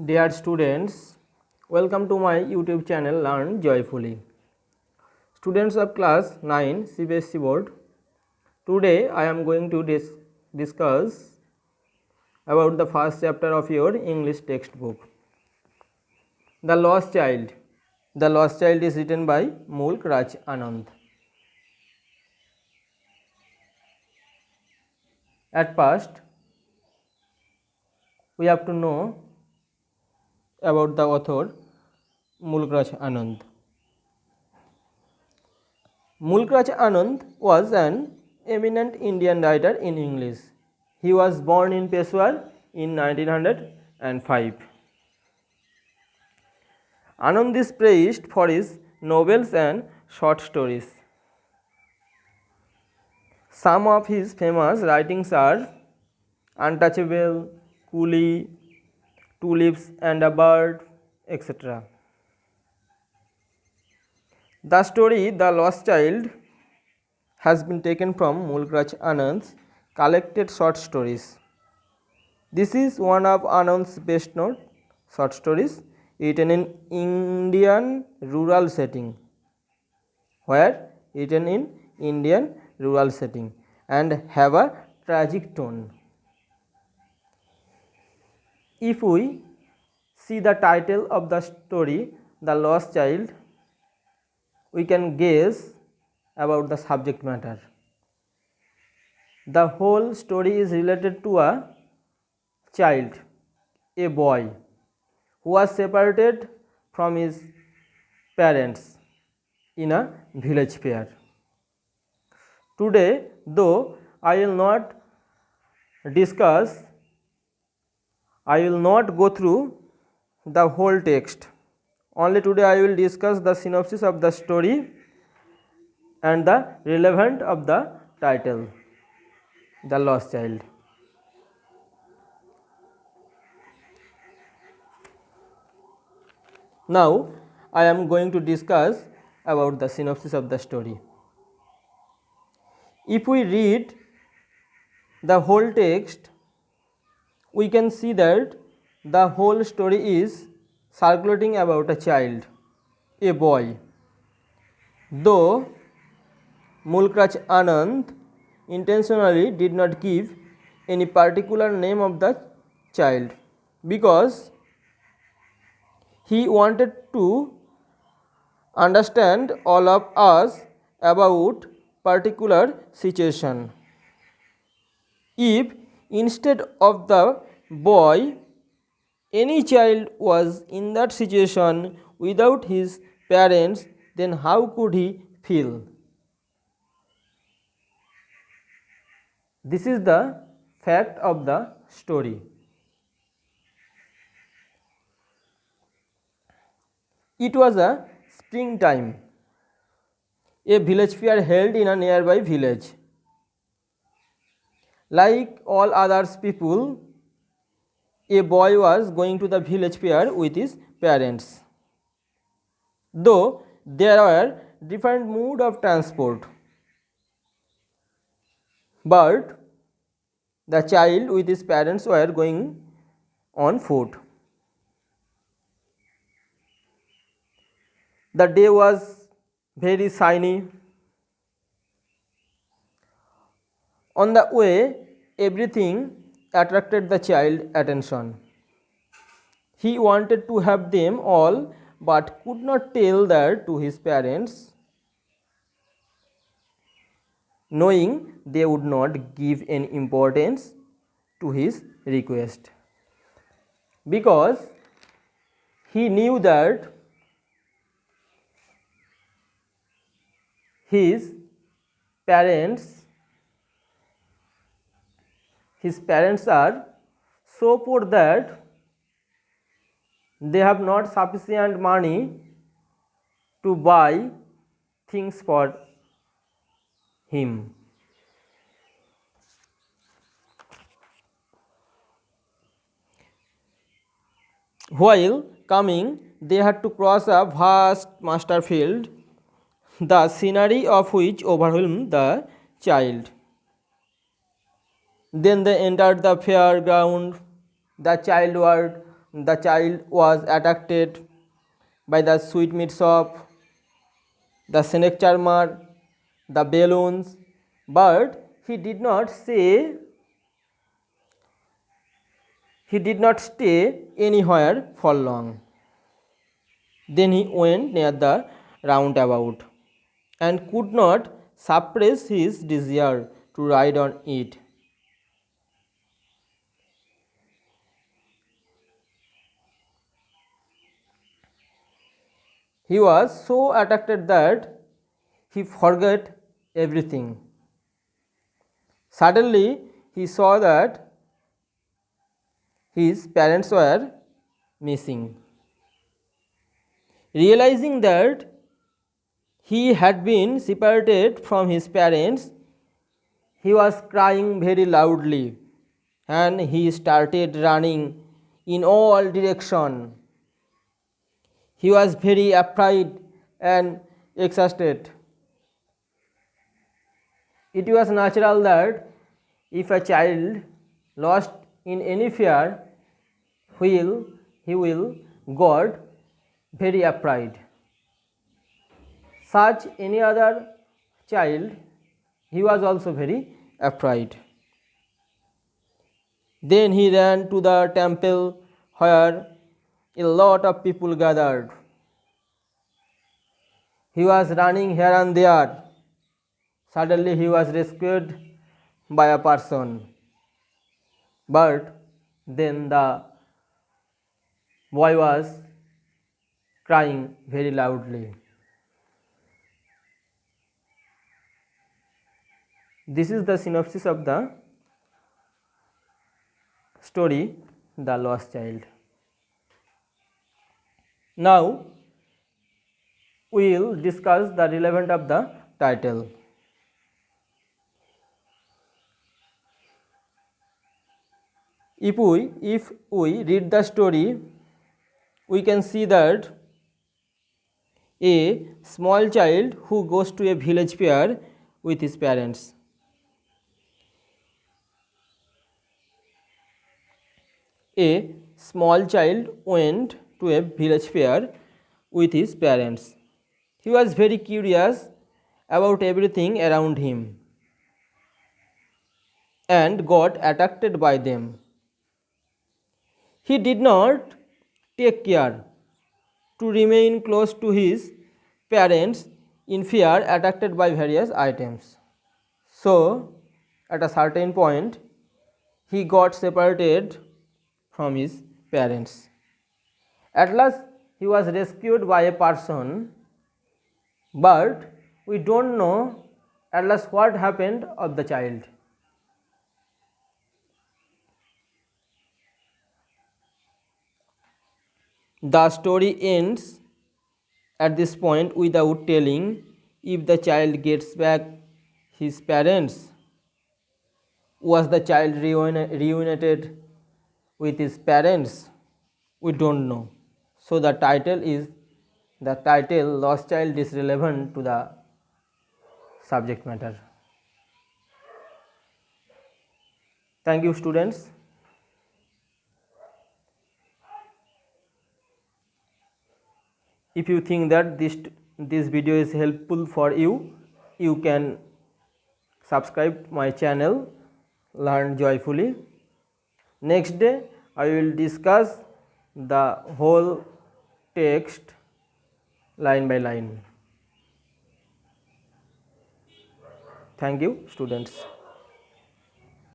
Dear students, welcome to my YouTube channel Learn Joyfully. Students of class 9 CBSE board, today I am going to discuss about the first chapter of your English textbook, The Lost Child. The Lost Child is written by Mulk Raj Anand. At first, we have to know about the author Mulk Raj Anand. Mulk Raj Anand was an eminent Indian writer in English. He was born in Peshawar in 1905. Anand is praised for his novels and short stories. Some of his famous writings are Untouchable, Coolie, Tulips and a Bird, etc. The story The Lost Child has been taken from Mulk Raj Anand's collected short stories. This is one of Anand's best known short stories written in Indian rural setting, and have a tragic tone. If we see the title of the story, The Lost Child, we can guess about the subject matter. The whole story is related to a child, a boy, who was separated from his parents in a village fair. Today, though, I will not go through the whole text. Only today I will discuss the synopsis of the story and the relevance of the title, The Lost Child. Now I am going to discuss about the synopsis of the story. If we read the whole text, we can see that the whole story is circulating about a child, a boy. Though Mulk Raj Anand intentionally did not give any particular name of the child because he wanted to understand all of us about particular situation. If instead of the boy, any child was in that situation without his parents, then how could he feel? This is the fact of the story. It was a springtime. A village fair held in a nearby village. Like all other people, a boy was going to the village fair with his parents. Though there were different modes of transport, but the child with his parents were going on foot. The day was very sunny. On the way, everything attracted the child's attention. He wanted to have them all but could not tell that to his parents, knowing they would not give any importance to his request, because he knew that his parents are so poor that they have not sufficient money to buy things for him. While coming, they had to cross a vast master field, the scenery of which overwhelmed the child. Then they entered the fair ground. The child the child was attracted by the sweetmeat shop, the snake charmer, the balloons, but he did not stay anywhere for long. Then he went near the roundabout and could not suppress his desire to ride on it. He was so attracted that he forgot everything. Suddenly, he saw that his parents were missing. Realizing that he had been separated from his parents, he was crying very loudly and he started running in all directions. He was very afraid and exhausted. It was natural that if a child lost in any fear, he will got very afraid. Such any other child, he was also very afraid. Then he ran to the temple where a lot of people gathered. He was running here and there. Suddenly he was rescued by a person. But then the boy was crying very loudly. This is the synopsis of the story, The Lost Child. Now we will discuss the relevance of the title. If we read the story, we can see that a small child who goes to a village fair with his parents. A small child went to a village fair with his parents. He was very curious about everything around him and got attracted by them. He did not take care to remain close to his parents in fear attracted by various items. So, at a certain point, he got separated from his parents. At last, he was rescued by a person, but we don't know at last what happened of the child. The story ends at this point without telling if the child gets back his parents. Was the child reunited with his parents? We don't know. So the title Lost Child is relevant to the subject matter. Thank you, students. If you think that this video is helpful for you, you can subscribe my channel Learn Joyfully. Next day I will discuss the whole text line by line. Thank you, students.